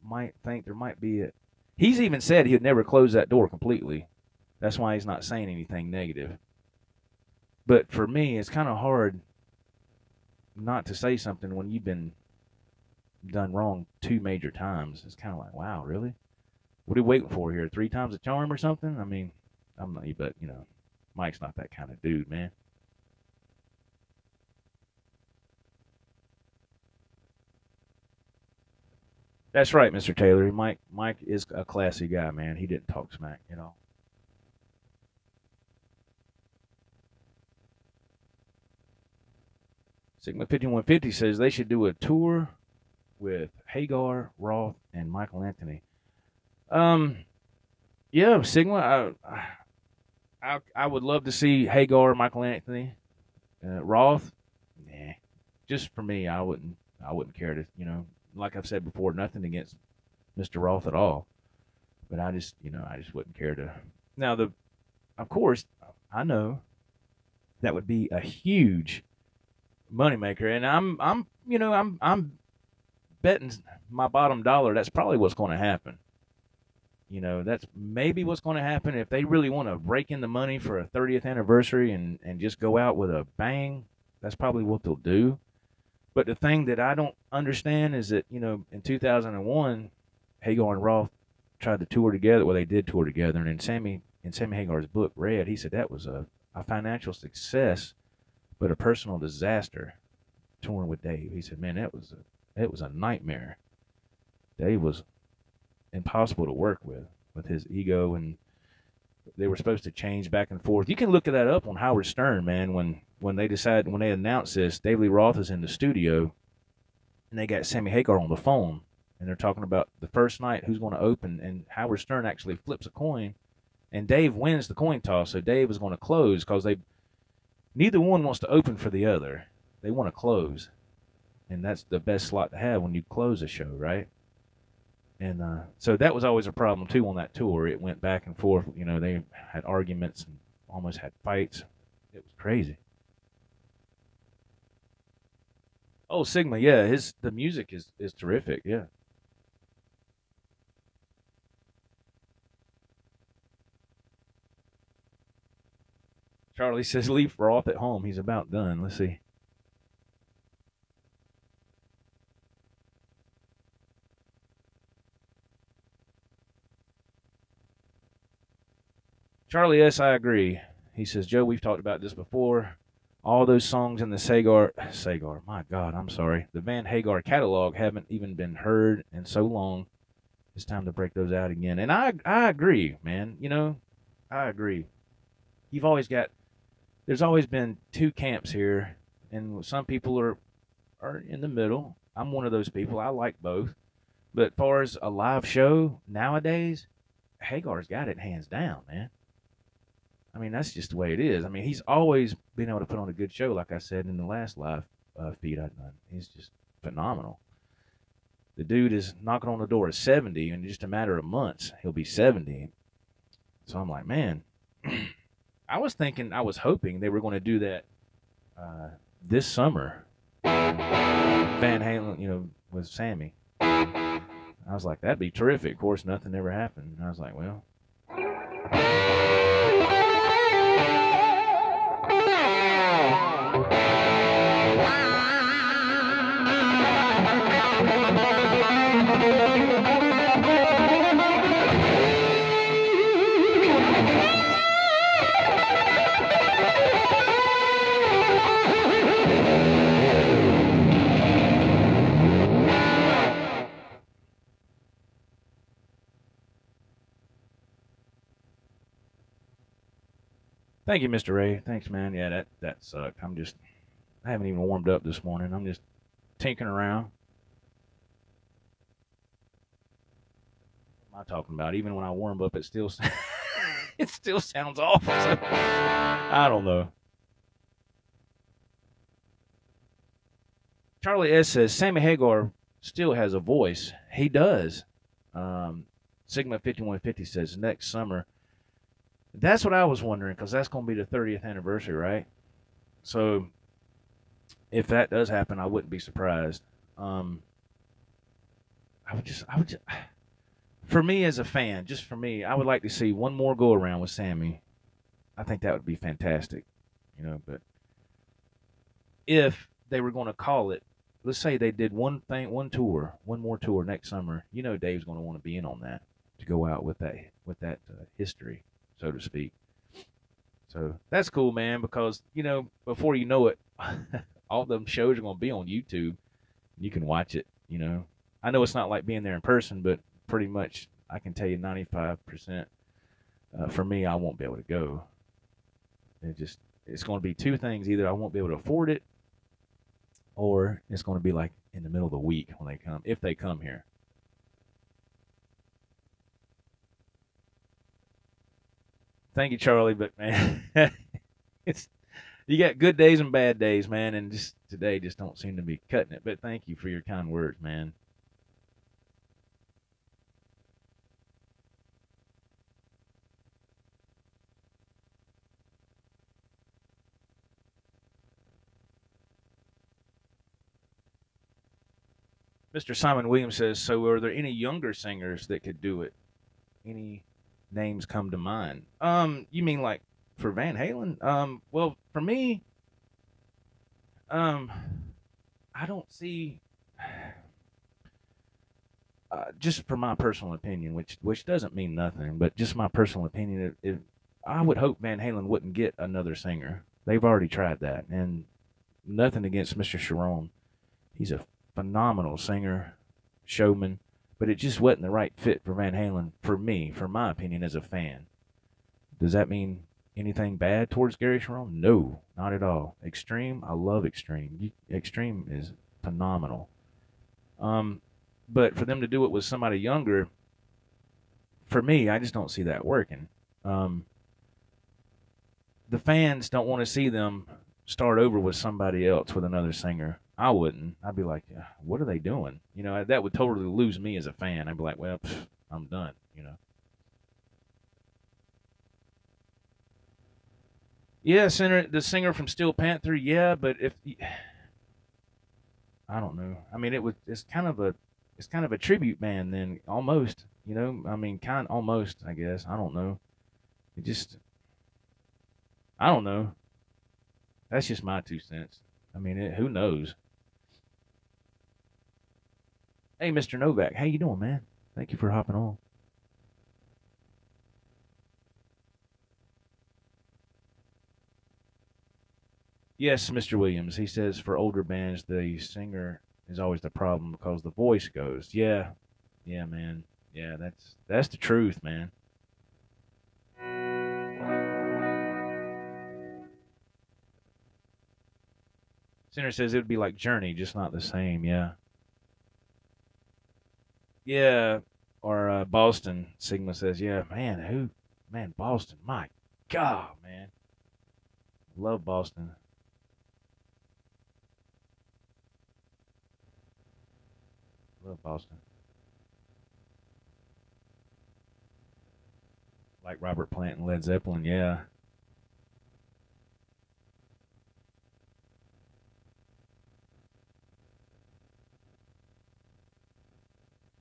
might think there might be he's even said he'd never close that door completely. That's why he's not saying anything negative. But for me, it's kind of hard not to say something when you've been done wrong 2 major times. It's kind of like, wow, really? What are we waiting for here? 3 times a charm or something? I mean, I'm not, but Mike's not that kind of dude, man. That's right, Mr. Taylor. Mike is a classy guy, man. He didn't talk smack, Sigma 5150 says they should do a tour with Hagar, Roth, and Michael Anthony. Yeah, Sigma. I would love to see Hagar, Michael Anthony, Roth. Nah, just for me, I wouldn't care to. Like I've said before, nothing against Mr. Roth at all, but I just wouldn't care to. Now of course, I know that would be a huge moneymaker, and I'm betting my bottom dollar that's probably what's going to happen. That's maybe what's going to happen if they really want to rake in the money for a 30th anniversary and just go out with a bang. That's probably what they'll do. But the thing that I don't understand is that, in 2001, Hagar and Roth tried to tour together. Well, they did tour together. And in Sammy Hagar's book, Red, he said that was a financial success, but a personal disaster touring with Dave. He said, man, it was a nightmare. Dave was impossible to work with his ego, and they were supposed to change back and forth. You can look that up on Howard Stern, man. When they announced this, Dave Lee Roth is in the studio, and they got Sammy Hagar on the phone, and they're talking about the first night who's going to open, and Howard Stern actually flips a coin, and Dave wins the coin toss, so Dave is going to close because neither one wants to open for the other. They want to close, and that's the best slot to have when you close a show, right? And so that was always a problem, too, on that tour. It went back and forth. They had arguments and almost had fights. It was crazy. Oh, Sigma, yeah, the music is terrific. Yeah. Charlie says leave Roth at home. He's about done. Let's see. Charlie S, I agree. He says, Joe, we've talked about this before. All those songs in the Sagar, my God, I'm sorry. The Van Hagar catalog haven't even been heard in so long. It's time to break those out again. And I agree, man. You know, I agree. You've always got, there's always been two camps here, and some people are in the middle. I'm one of those people. I like both. But as far as a live show nowadays, Hagar's got it hands down, man. I mean, that's just the way it is. I mean, he's always been able to put on a good show, like I said in the last live feed I've done. He's just phenomenal. The dude is knocking on the door at 70, and in just a matter of months, he'll be 70. So I'm like, man, I was hoping they were going to do that this summer. Van Halen, you know, with Sammy. I was like, that'd be terrific. Of course, nothing ever happened. And I was like, well. Thank you, Mr. Ray. Thanks, man. Yeah, that sucked. I haven't even warmed up this morning. I'm just tinkering around. What am I talking about? Even when I warm up, it still it still sounds off. So, I don't know. Charlie S says Sammy Hagar still has a voice. He does. Sigma 5150 says next summer. That's what I was wondering, because that's going to be the 30th anniversary, right? So if that does happen, I wouldn't be surprised. I would just, for me as a fan, just for me, I would like to see one more go around with Sammy. I think that would be fantastic, you know. But if they were going to call it, let's say they did one more tour next summer, you know, Dave's going to want to be in on that to go out with that history, so to speak. So that's cool, man, because, you know, before you know it, all them shows are going to be on YouTube. You can watch it, you know. I know it's not like being there in person, but pretty much I can tell you 95% for me, I won't be able to go. It's going to be two things. Either I won't be able to afford it, or it's going to be like in the middle of the week when they come, if they come here. Thank you, Charlie. But man, it's you got good days and bad days, man, and just today just don't seem to be cutting it. But thank you for your kind words, man. Mr. Simon Williams says, so are there any younger singers that could do it? Any names come to mind? You mean like for Van Halen? Well, for me, um, I don't see. Just for my personal opinion, which doesn't mean nothing, but just my personal opinion, if I would hope Van Halen wouldn't get another singer. They've already tried that, and nothing against Mr. Sharon. He's a phenomenal singer, showman, but it just wasn't the right fit for Van Halen for me, for my opinion as a fan. Does that mean anything bad towards Gary Sharon? No, not at all. Extreme, I love Extreme. Extreme is phenomenal. But for them to do it with somebody younger, for me, I just don't see that working. Um, the fans don't want to see them start over with somebody else with another singer. I wouldn't. I'd be like, yeah, what are they doing? You know, that would totally lose me as a fan. I'd be like, well, I'm done, you know. Yeah, the singer from Steel Panther, yeah, but if I don't know. I mean, it's kind of a tribute band then, almost. You know, I mean, kind almost. I guess I don't know. It just I don't know. That's just my 2 cents. I mean, who knows? Hey, Mr. Novak, how you doing, man? Thank you for hopping on. Yes, Mr. Williams. He says for older bands, the singer is always the problem because the voice goes. Yeah, yeah, man. Yeah, that's the truth, man. Sinner says it would be like Journey, just not the same. Yeah, yeah. Or Boston Sigma says, yeah, man. Man, Boston. My God, man. Love Boston. Love Boston. Like Robert Plant and Led Zeppelin. Yeah.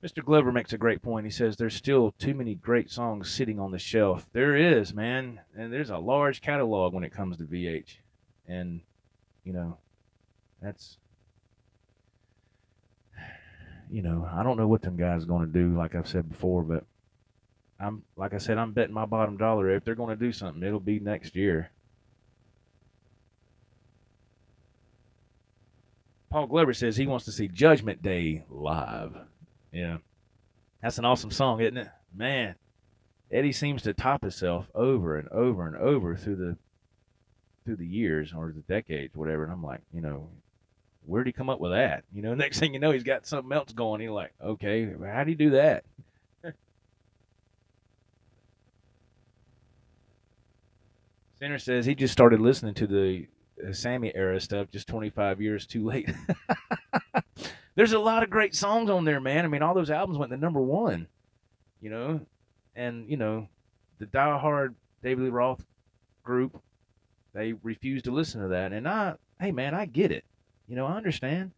Mr. Glover makes a great point. He says there's still too many great songs sitting on the shelf. There is, man, and there's a large catalog when it comes to VH, and you know that's I don't know what them guys are going to do. Like I've said before, but I'm like I said, I'm betting my bottom dollar if they're going to do something, it'll be next year. Paul Glover says he wants to see Judgment Day live. Yeah, that's an awesome song, isn't it? Man, Eddie seems to top himself over and over and over through the years or the decades, whatever. And I'm like, where'd he come up with that? Next thing you know, he's got something else going. You're like, okay, how do you do that? Center says he just started listening to the Sammy era stuff just 25 years too late. There's a lot of great songs on there, man. I mean, all those albums went to number one, you know, and the diehard David Lee Roth group, they refused to listen to that. And hey, man, I get it. I understand.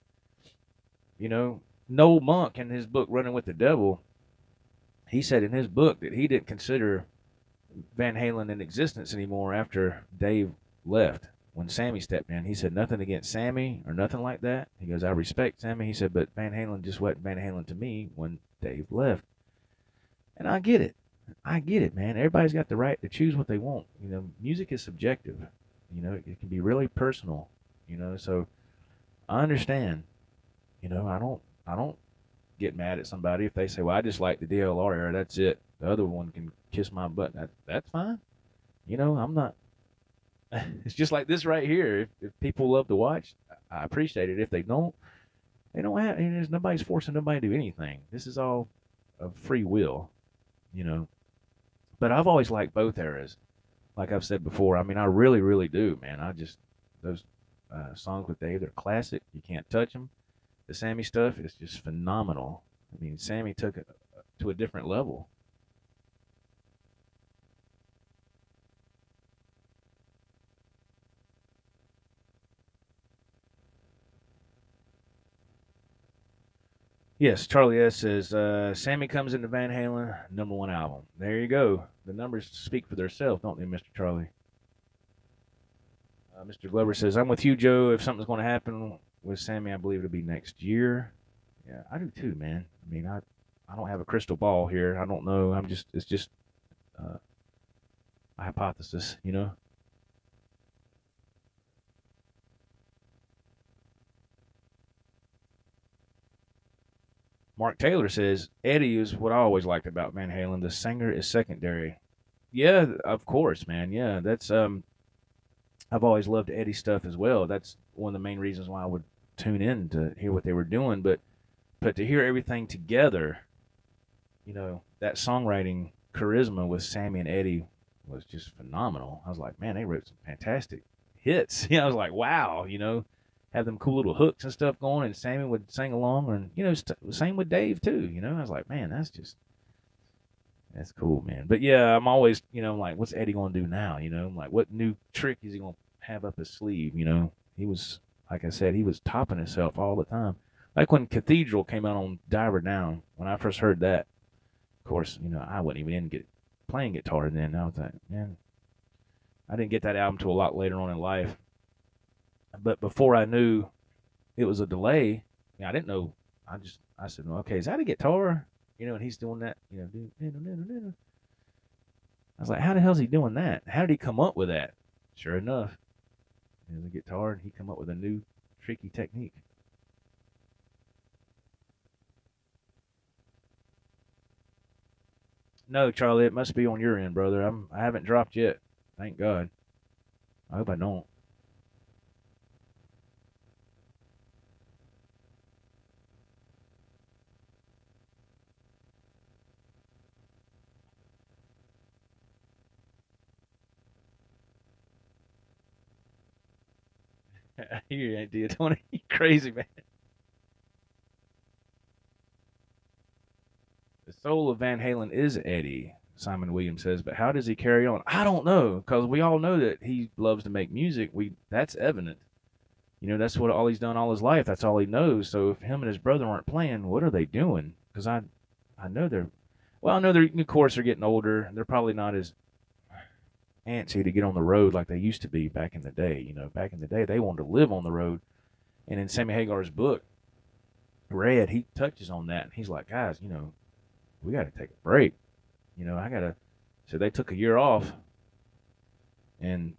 Noel Monk in his book Running with the Devil, he said in his book that he didn't consider Van Halen in existence anymore after Dave left. When Sammy stepped in, he said nothing against Sammy or nothing like that. He goes, I respect Sammy. He said, but Van Halen just wasn't Van Halen to me when Dave left. And I get it. I get it, man. Everybody's got the right to choose what they want. Music is subjective. It can be really personal. So I understand. I don't get mad at somebody if they say, well, I just like the DLR era. That's it. The other one can kiss my butt. That's fine. I'm not. It's just like this right here. If people love to watch, I appreciate it. If they don't, they don't have. There's nobody's forcing nobody to do anything. This is all of free will, you know. But I've always liked both eras. Like I've said before, I mean, I really, really do, man. Those songs with Dave, they're classic. You can't touch them. The Sammy stuff is just phenomenal. I mean, Sammy took it to a different level. Yes, Charlie S says Sammy comes into Van Halen, number one album. There you go. The numbers speak for themselves, don't they, Mr. Charlie? Mr. Glover says, I'm with you, Joe. If something's going to happen with Sammy, I believe it'll be next year. Yeah, I do too, man. I mean, I don't have a crystal ball here. I don't know. It's just uh, a hypothesis. Mark Taylor says, Eddie is what I always liked about Van Halen. The singer is secondary. Yeah, of course, man. Yeah, I've always loved Eddie stuff as well. That's one of the main reasons why I would tune in to hear what they were doing. But to hear everything together, that songwriting charisma with Sammy and Eddie was just phenomenal. I was like, man, they wrote some fantastic hits. I was like, wow, have them cool little hooks and stuff going, and Sammy would sing along, and same with Dave too. I was like, man, that's cool, man. But yeah, I'm always, I'm like, what's Eddie gonna do now? I'm like, what new trick is he gonna have up his sleeve? He was like I said, he was topping himself all the time. Like when Cathedral came out on Diver Down, when I first heard that, of course, I wasn't even playing guitar then. I was like, man, I didn't get that album till a lot later on in life. But before I knew it was a delay, I didn't know. I said, well, okay, is that a guitar? And he's doing that, I was like, how the hell is he doing that? How did he come up with that? Sure enough, it was a guitar, and he come up with a new tricky technique. No, Charlie, it must be on your end, brother. I haven't dropped yet. Thank God. I hope I don't. You ain't deal, Tony. You crazy man. The soul of Van Halen is Eddie, Simon Williams says, but how does he carry on? I don't know, because we all know that he loves to make music. That's evident. That's what all he's done all his life. That's all he knows. So if him and his brother aren't playing, what are they doing? Because I know they're, well, I know they're, of course, they're getting older. They're probably not as antsy to get on the road like they used to be back in the day. Back in the day, they wanted to live on the road. And in Sammy Hagar's book, Red, he touches on that. And he's like, guys, we got to take a break. I got to. So they took a year off. And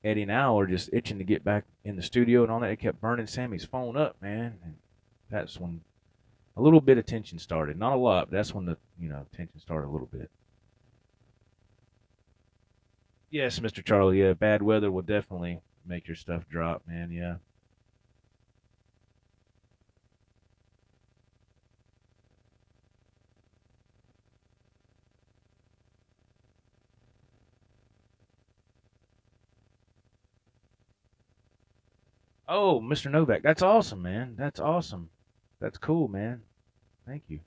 Eddie and Al are just itching to get back in the studio and all that. They kept burning Sammy's phone up, man. And that's when a little bit of tension started. Not a lot, but that's when the tension started a little bit. Yes, Mr. Charlie. Yeah, bad weather will definitely make your stuff drop, man. Yeah. Oh, Mr. Novak, that's awesome, man. That's awesome. That's cool, man. Thank you.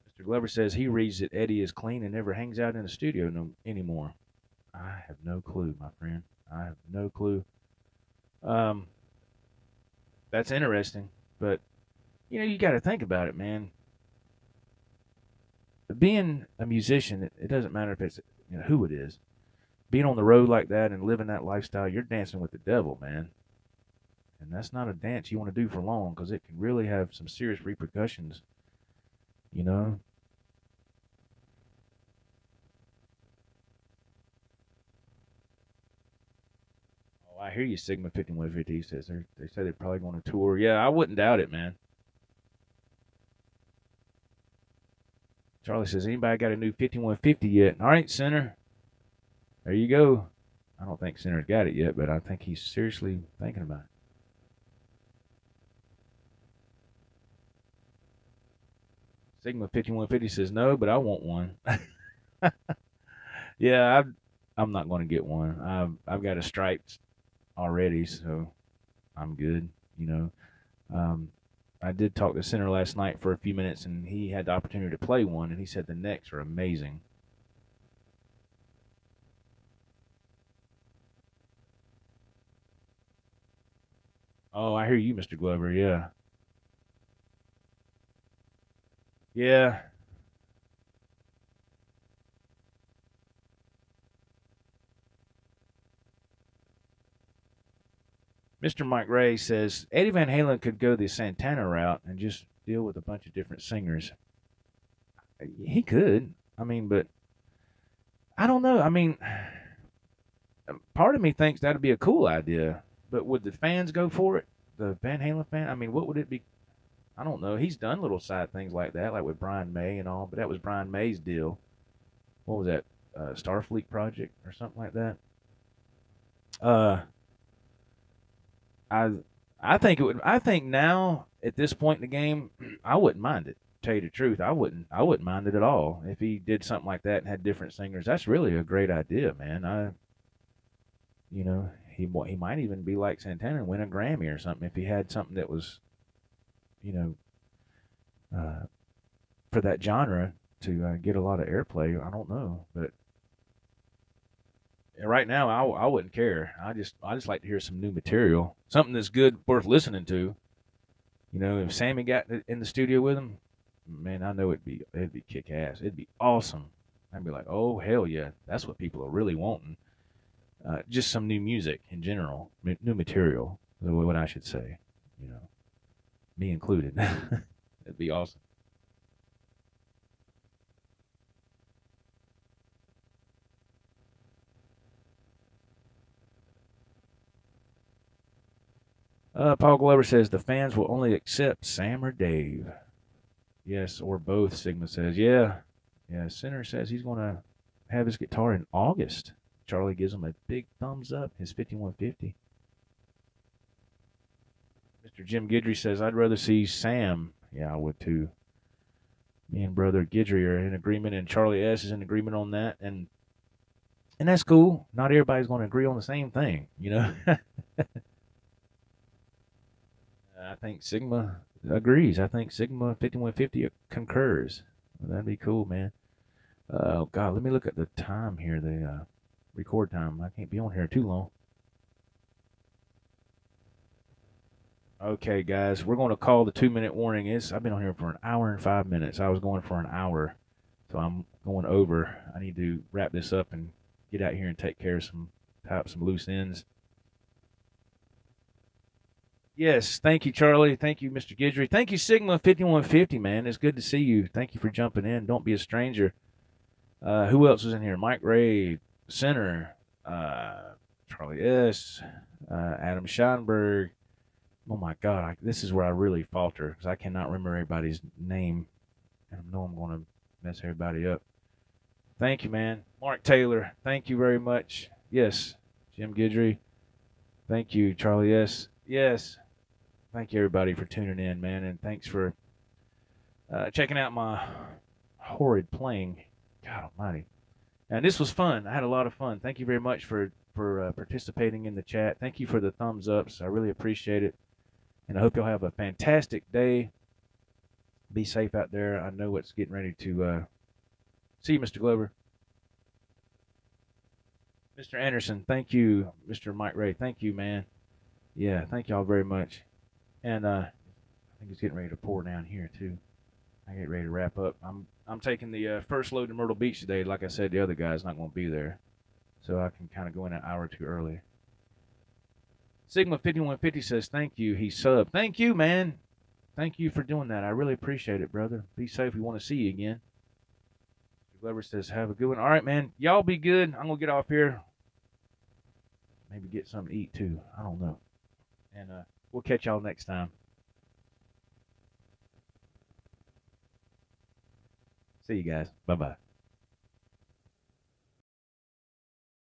Mr. Glover says he reads that Eddie is clean and never hangs out in the studio anymore. I have no clue, my friend. I have no clue. Um, that's interesting, but you got to think about it, man. Being a musician, it doesn't matter if it's who it is. Being on the road like that and living that lifestyle, you're dancing with the devil, man. And that's not a dance you want to do for long because it can really have some serious repercussions. You know. Oh, I hear you, Sigma 5150 says they say they're probably going to tour. Yeah, I wouldn't doubt it, man. Charlie says, anybody got a new 5150 yet? All right, Center. There you go. I don't think Center's got it yet, but I think he's seriously thinking about it. Sigma 5150 says, no, but I want one. Yeah, I'm not going to get one. I've got a striped already, so I'm good. You know, um, I did talk to Center last night for a few minutes, and he had the opportunity to play one, and he said the necks are amazing. Oh, I hear you, Mr. Glover. Yeah, yeah. Mr. Mike Ray says Eddie Van Halen could go the Santana route and just deal with a bunch of different singers. He could. I mean, but I don't know. I mean, part of me thinks that'd be a cool idea, but would the fans go for it? The Van Halen fan? I mean, what would it be? I don't know. He's done little side things like that, like with Brian May and all, but that was Brian May's deal. What was that? Starfleet project or something like that. Uh, I I think it would. I think now at this point in the game, I wouldn't mind it. Tell you the truth, I wouldn't mind it at all if he did something like that and had different singers. That's really a great idea, man. He might even be like Santana and win a Grammy or something if he had something that was, you know, uh, for that genre to get a lot of airplay. I don't know, but right now, I wouldn't care. I just like to hear some new material, something that's good, worth listening to. You know, if Sammy got in the studio with him, man, I know it'd be kick ass. It'd be awesome. I'd be like, oh hell yeah, that's what people are really wanting. Just some new music in general, new material. Is what I should say. You know, me included. It'd be awesome. Paul Glover says the fans will only accept Sam or Dave. Yes, or both. Sigma says, yeah, yeah. Sinner says he's going to have his guitar in August. Charlie gives him a big thumbs up. His 5150. Mr. Jim Guidry says I'd rather see Sam. Yeah, I would too. Me and brother Guidry are in agreement, and Charlie S is in agreement on that, and that's cool. Not everybody's going to agree on the same thing, you know. I think Sigma agrees. I think Sigma 5150 concurs. Well, that'd be cool, man. Oh God, let me look at the time here. The record time. I can't be on here too long. Okay, guys, we're going to call the 2 minute warning. I've been on here for an hour and 5 minutes. I was going for an hour, so I'm going over. I need to wrap this up and get out here and take care of tie up some loose ends. Yes, thank you, Charlie. Thank you, Mr. Guidry. Thank you, Sigma 5150, man. It's good to see you. Thank you for jumping in. Don't be a stranger. Who else was in here? Mike Ray, Center, Charlie S., Adam Scheinberg. Oh my God, this is where I really falter because I cannot remember everybody's name, and I know I'm going to mess everybody up. Thank you, man. Mark Taylor, thank you very much. Yes, Jim Guidry. Thank you, Charlie S. Yes. Thank you, everybody, for tuning in, man, and thanks for checking out my horrid playing. God almighty. And this was fun. I had a lot of fun. Thank you very much for participating in the chat. Thank you for the thumbs ups. I really appreciate it. And I hope you'll have a fantastic day. Be safe out there. I know it's getting ready to see you, Mr. Glover. Mr. Anderson, thank you. Mr. Mike Ray, thank you, man. Yeah, thank y'all very much. And I think it's getting ready to pour down here too. I get ready to wrap up. I'm taking the first load to Myrtle Beach today. Like I said, the other guy's not going to be there, so I can kind of go in an hour or two early. Sigma 5150 says thank you. He subbed. Thank you, man. Thank you for doing that. I really appreciate it, brother. Be safe. We want to see you again. Glover says have a good one. All right, man. Y'all be good. I'm gonna get off here. Maybe get something to eat too. I don't know. And we'll catch y'all next time. See you guys. Bye-bye.